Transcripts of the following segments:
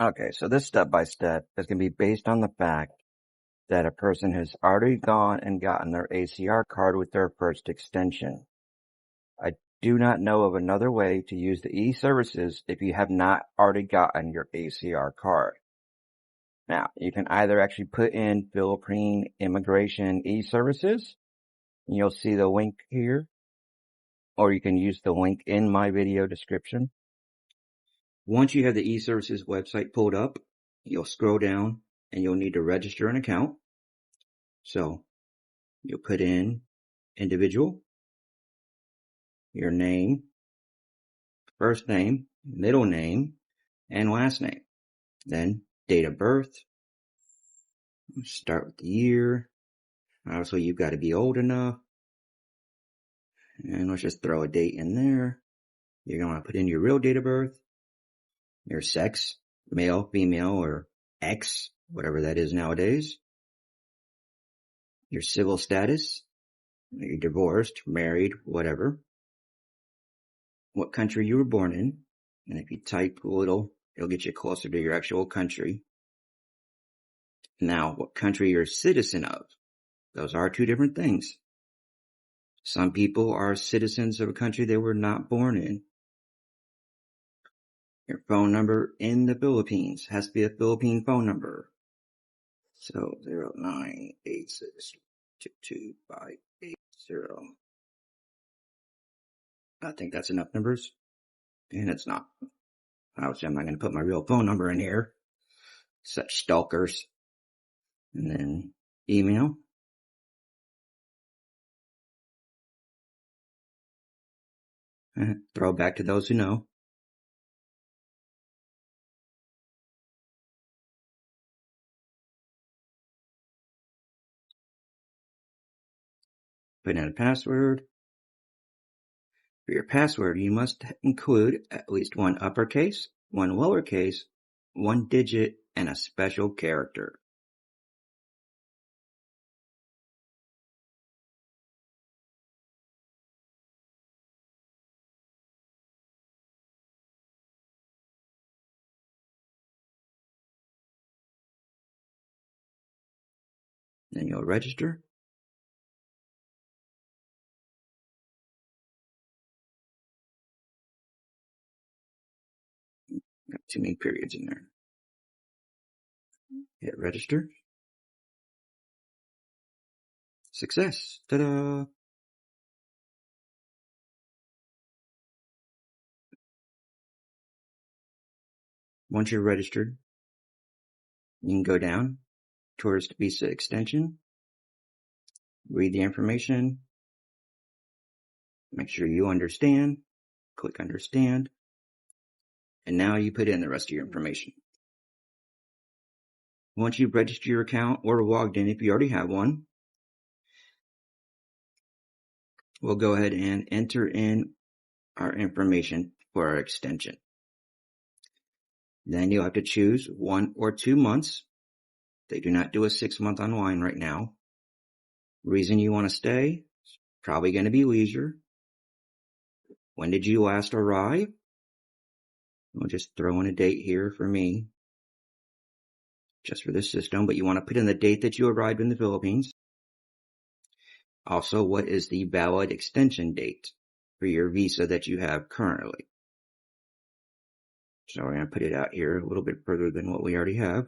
Okay, so this step-by-step is going to be based on the fact that a person has already gone and gotten their ACR card with their first extension. I do not know of another way to use the eServices if you have not already gotten your ACR card. Now, you can either actually put in Philippine Immigration eServices, and you'll see the link here, or you can use the link in my video description. Once you have the eServices website pulled up, you'll scroll down and you'll need to register an account. So you'll put in individual, your name, first name, middle name, and last name. Then date of birth. Start with the year. Obviously, you've got to be old enough. And let's just throw a date in there. You're going to want to put in your real date of birth, your sex, male, female, or X, whatever that is nowadays. Your civil status, you're divorced, married, whatever. What country you were born in. And if you type a little, it'll get you closer to your actual country. Now, what country you're a citizen of. Those are two different things. Some people are citizens of a country they were not born in. Your phone number in the Philippines has to be a Philippine phone number. So 0986225880. I think that's enough numbers. And it's not. Obviously, I'm not going to put my real phone number in here. Such stalkers. And then email. Throw back to those who know. Put in a password. For your password, you must include at least one uppercase, one lowercase, one digit, and a special character. Then you'll register. Got too many periods in there. Hit register. Success. Ta-da! Once you're registered, you can go down towards visa extension, read the information, make sure you understand, click understand, and now you put in the rest of your information. Once you've registered your account or logged in, if you already have one, we'll go ahead and enter in our information for our extension. Then you'll have to choose 1 or 2 months. They do not do a 6-month online right now. Reason you want to stay? It's probably going to be leisure. When did you last arrive? We'll just throw in a date here for me, just for this system, but you want to put in the date that you arrived in the Philippines. Also, what is the valid extension date for your visa that you have currently? So we're going to put it out here a little bit further than what we already have.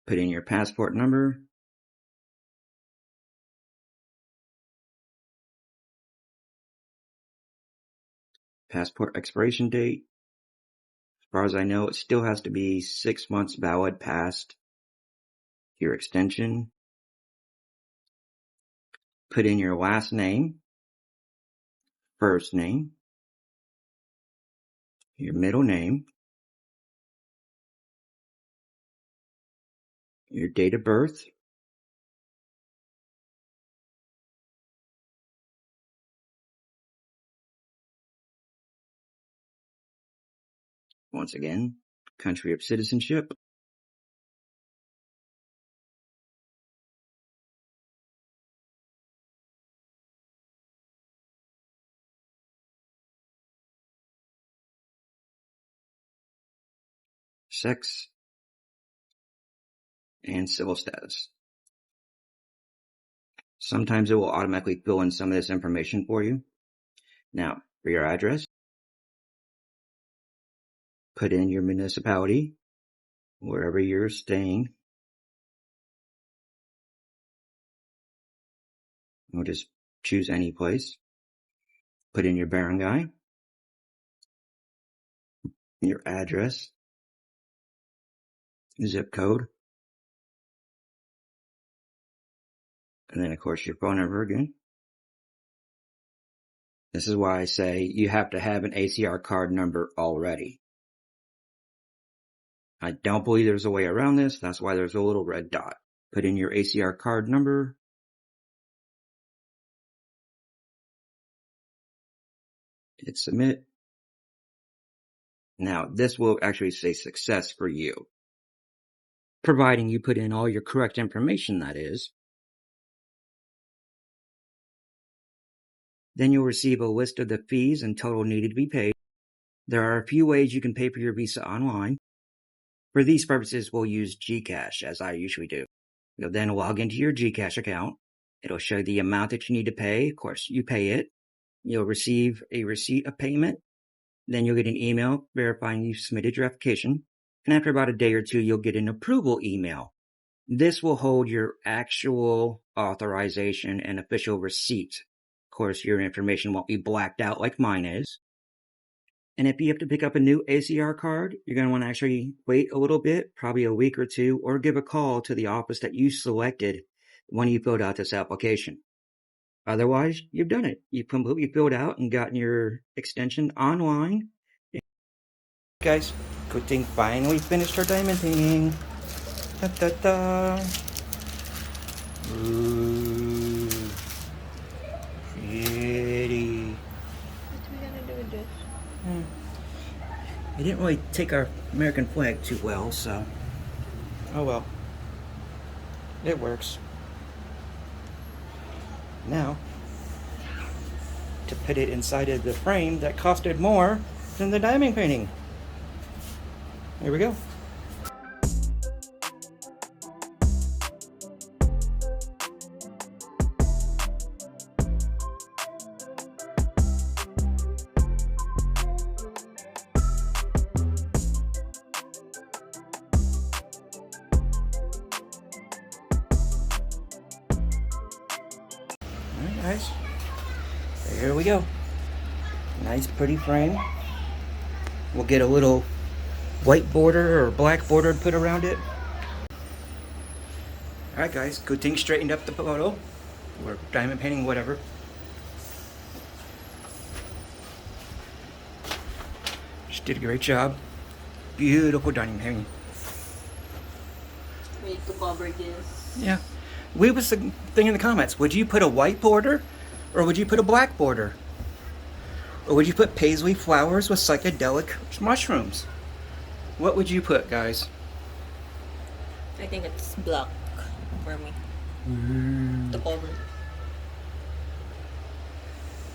Put in your passport number. Passport expiration date. As far as I know, it still has to be 6 months valid past your extension. Put in your last name, first name, your middle name, your date of birth, once again, country of citizenship, sex, and civil status. Sometimes it will automatically fill in some of this information for you. Now, for your address, put in your municipality, wherever you're staying. We'll just choose any place. Put in your barangay, your address, zip code, and then of course your phone number again. This is why I say you have to have an ACR card number already. I don't believe there's a way around this. That's why there's a little red dot. Put in your ACR card number. Hit submit. Now this will actually say success for you, providing you put in all your correct information, that is. Then you'll receive a list of the fees and total needed to be paid. There are a few ways you can pay for your Visa online. For these purposes, we'll use GCash, as I usually do. You'll then log into your GCash account. It'll show the amount that you need to pay. Of course, you pay it. You'll receive a receipt of payment. Then you'll get an email verifying you've submitted your application. And after about a day or two, you'll get an approval email. This will hold your actual authorization and official receipt. Of course, your information won't be blacked out like mine is. And if you have to pick up a new ACR card, you're going to want to actually wait a little bit, probably a week or two, or give a call to the office that you selected when you filled out this application. Otherwise, you've done it. You've completely filled out and gotten your extension online. Guys, Kuting finally finished her diamond painting. Da, da, da. Ooh. Pretty. What are we gonna do with this? It didn't really take our American flag too well, so oh well. It works. Now, to put it inside of the frame that costed more than the diamond painting. Here we go. Alright guys, here we go. Nice pretty frame. We'll get a little white border or black border to put around it. Alright guys, Kuting straightened up the photo. Or diamond painting, whatever. She did a great job. Beautiful diamond painting. We need to cover this. Yeah. Leave us a thing in the comments. Would you put a white border? Or would you put a black border? Or would you put paisley flowers with psychedelic mushrooms? What would you put, guys? I think it's black for me. The cover.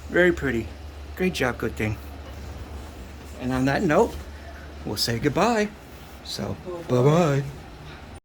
Very pretty. Great job, Kuting. And on that note, we'll say goodbye. So, bye-bye.